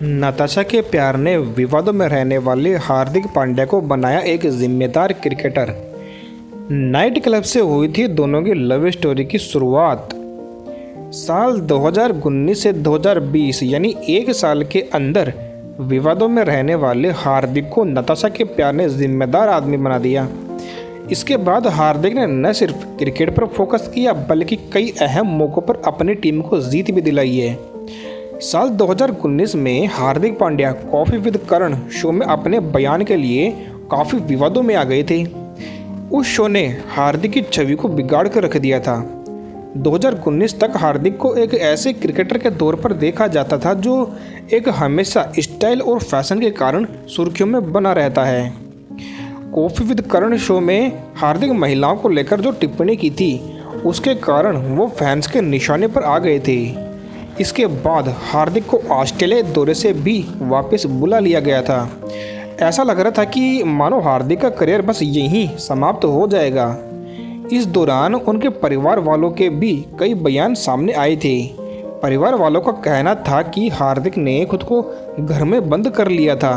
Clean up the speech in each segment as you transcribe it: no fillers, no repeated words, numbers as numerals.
नताशा के प्यार ने विवादों में रहने वाले हार्दिक पांड्या को बनाया एक जिम्मेदार क्रिकेटर। नाइट क्लब से हुई थी दोनों की लव स्टोरी की शुरुआत। साल 2019 से 2020 यानी एक साल के अंदर विवादों में रहने वाले हार्दिक को नताशा के प्यार ने जिम्मेदार आदमी बना दिया। इसके बाद हार्दिक ने न सिर्फ क्रिकेट पर फोकस किया बल्कि कई अहम मौक़ों पर अपनी टीम को जीत भी दिलाई है। साल 2019 में Hardik Pandya coffee with Karan show में अपने बयान के लिए काफ़ी विवादों में आ गए थे। उस शो ने हार्दिक की छवि को बिगाड़ कर रख दिया था। 2019 तक हार्दिक को एक ऐसे क्रिकेटर के तौर पर देखा जाता था जो एक हमेशा स्टाइल और फैशन के कारण सुर्खियों में बना रहता है। कॉफ़ी विद करण शो में हार्दिक महिलाओं को लेकर जो टिप्पणी की थी उसके कारण वो फैंस के निशाने पर आ गए थे। इसके बाद हार्दिक को ऑस्ट्रेलिया दौरे से भी वापस बुला लिया गया था। ऐसा लग रहा था कि मानो हार्दिक का करियर बस यहीं समाप्त हो जाएगा। इस दौरान उनके परिवार वालों के भी कई बयान सामने आए थे। परिवार वालों का कहना था कि हार्दिक ने खुद को घर में बंद कर लिया था।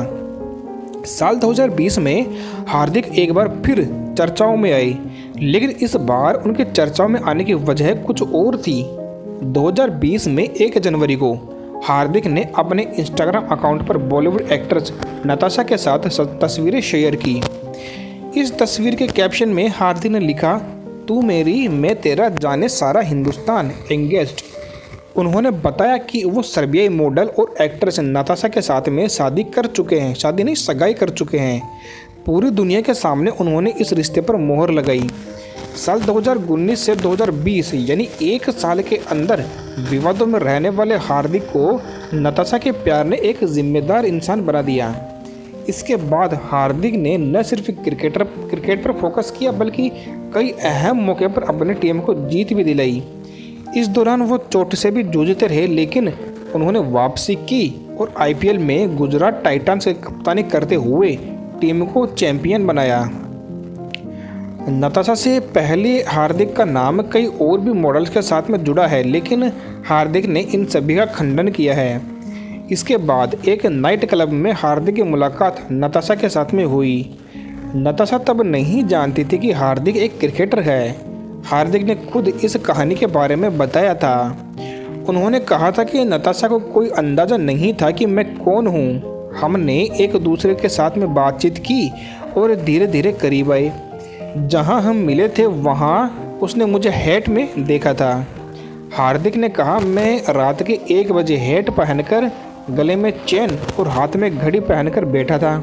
साल 2020 में हार्दिक एक बार फिर चर्चाओं में आए, लेकिन इस बार उनके चर्चाओं में आने की वजह कुछ और थी। 2020 में 1 जनवरी को हार्दिक ने अपने इंस्टाग्राम अकाउंट पर बॉलीवुड एक्ट्रेस नताशा के साथ तस्वीरें शेयर की। इस तस्वीर के कैप्शन में हार्दिक ने लिखा, तू मेरी मैं तेरा जाने सारा हिंदुस्तान एंगेज्ड। उन्होंने बताया कि वो सर्बियाई मॉडल और एक्ट्रेस नताशा के साथ में शादी कर चुके हैं, शादी नहीं सगाई कर चुके हैं। पूरी दुनिया के सामने उन्होंने इस रिश्ते पर मोहर लगाई। साल 2019 से 2020 यानी एक साल के अंदर विवादों में रहने वाले हार्दिक को नताशा के प्यार ने एक जिम्मेदार इंसान बना दिया। इसके बाद हार्दिक ने न सिर्फ क्रिकेट पर फोकस किया बल्कि कई अहम मौके पर अपनी टीम को जीत भी दिलाई। इस दौरान वो चोट से भी जूझते रहे, लेकिन उन्होंने वापसी की और आईपीएल में गुजरात टाइटंस की कप्तानी करते हुए टीम को चैंपियन बनाया। नताशा से पहले हार्दिक का नाम कई और भी मॉडल्स के साथ में जुड़ा है, लेकिन हार्दिक ने इन सभी का खंडन किया है। इसके बाद एक नाइट क्लब में हार्दिक की मुलाकात नताशा के साथ में हुई। नताशा तब नहीं जानती थी कि हार्दिक एक क्रिकेटर है। हार्दिक ने खुद इस कहानी के बारे में बताया था। उन्होंने कहा था कि नताशा को कोई अंदाज़ा नहीं था कि मैं कौन हूँ। हमने एक दूसरे के साथ में बातचीत की और धीरे धीरे करीब आए। जहाँ हम मिले थे वहाँ उसने मुझे हैट में देखा था। हार्दिक ने कहा, मैं रात के 1 बजे हैट पहनकर, गले में चेन और हाथ में घड़ी पहनकर बैठा था।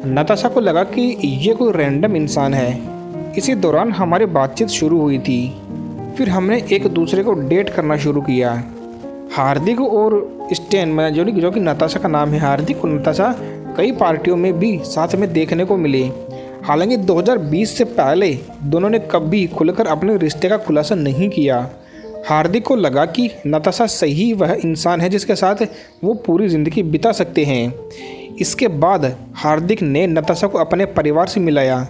नताशा को लगा कि ये कोई रैंडम इंसान है। इसी दौरान हमारी बातचीत शुरू हुई थी। फिर हमने एक दूसरे को डेट करना शुरू किया। हार्दिक और स्टैन जो कि नताशा का नाम है, हार्दिक और नताशा कई पार्टियों में भी साथ में देखने को मिले। हालांकि 2020 से पहले दोनों ने कभी खुलकर अपने रिश्ते का खुलासा नहीं किया। हार्दिक को लगा कि नताशा सही वह इंसान है जिसके साथ वो पूरी ज़िंदगी बिता सकते हैं। इसके बाद हार्दिक ने नताशा को अपने परिवार से मिलाया।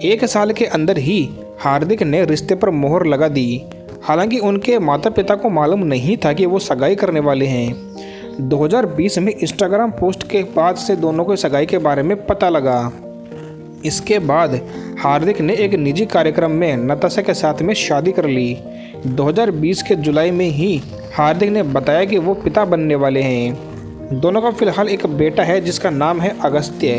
1 साल के अंदर ही हार्दिक ने रिश्ते पर मोहर लगा दी। हालांकि उनके माता पिता को मालूम नहीं था कि वो सगाई करने वाले हैं। 2020 में इंस्टाग्राम पोस्ट के बाद से दोनों को सगाई के बारे में पता लगा। इसके बाद हार्दिक ने एक निजी कार्यक्रम में नताशा के साथ में शादी कर ली। 2020 के जुलाई में ही हार्दिक ने बताया कि वो पिता बनने वाले हैं। दोनों का फिलहाल एक बेटा है जिसका नाम है अगस्त्य।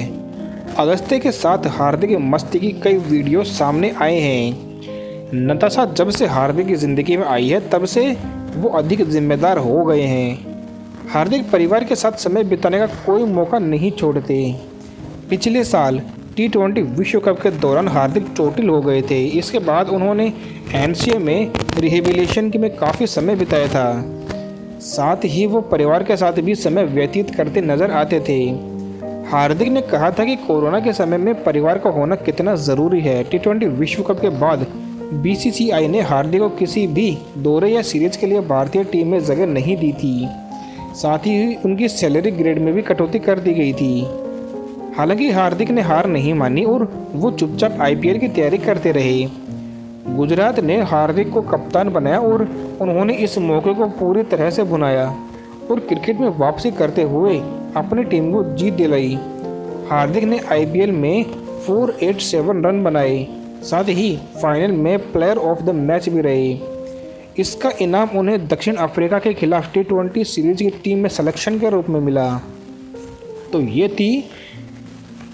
अगस्त्य के साथ हार्दिक की मस्ती की कई वीडियो सामने आए हैं। नताशा जब से हार्दिक की ज़िंदगी में आई है तब से वो अधिक जिम्मेदार हो गए हैं। हार्दिक परिवार के साथ समय बिताने का कोई मौका नहीं छोड़ते। पिछले साल T20 विश्व कप के दौरान हार्दिक चोटिल हो गए थे। इसके बाद उन्होंने एनसीए में रिहेबिलिटेशन में काफ़ी समय बिताया था। साथ ही वो परिवार के साथ भी समय व्यतीत करते नजर आते थे। हार्दिक ने कहा था कि कोरोना के समय में परिवार का होना कितना ज़रूरी है। T20 विश्व कप के बाद BCCI ने हार्दिक को किसी भी दौरे या सीरीज के लिए भारतीय टीम में जगह नहीं दी थी। साथ ही उनकी सैलरी ग्रेड में भी कटौती कर दी गई थी। हालांकि हार्दिक ने हार नहीं मानी और वो चुपचाप आईपीएल की तैयारी करते रहे। गुजरात ने हार्दिक को कप्तान बनाया और उन्होंने इस मौके को पूरी तरह से भुनाया। और क्रिकेट में वापसी करते हुए अपनी टीम को जीत दिलाई। हार्दिक ने आईपीएल में 487 रन बनाए, साथ ही फाइनल में प्लेयर ऑफ द मैच भी रहे। इसका इनाम उन्हें दक्षिण अफ्रीका के खिलाफ T20 सीरीज की टीम में सिलेक्शन के रूप में मिला। तो ये थी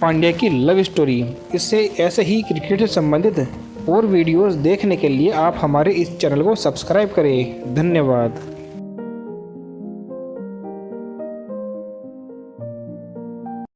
पांड्या की लव स्टोरी। इससे ऐसे ही क्रिकेट से संबंधित और वीडियोस देखने के लिए आप हमारे इस चैनल को सब्सक्राइब करें। धन्यवाद।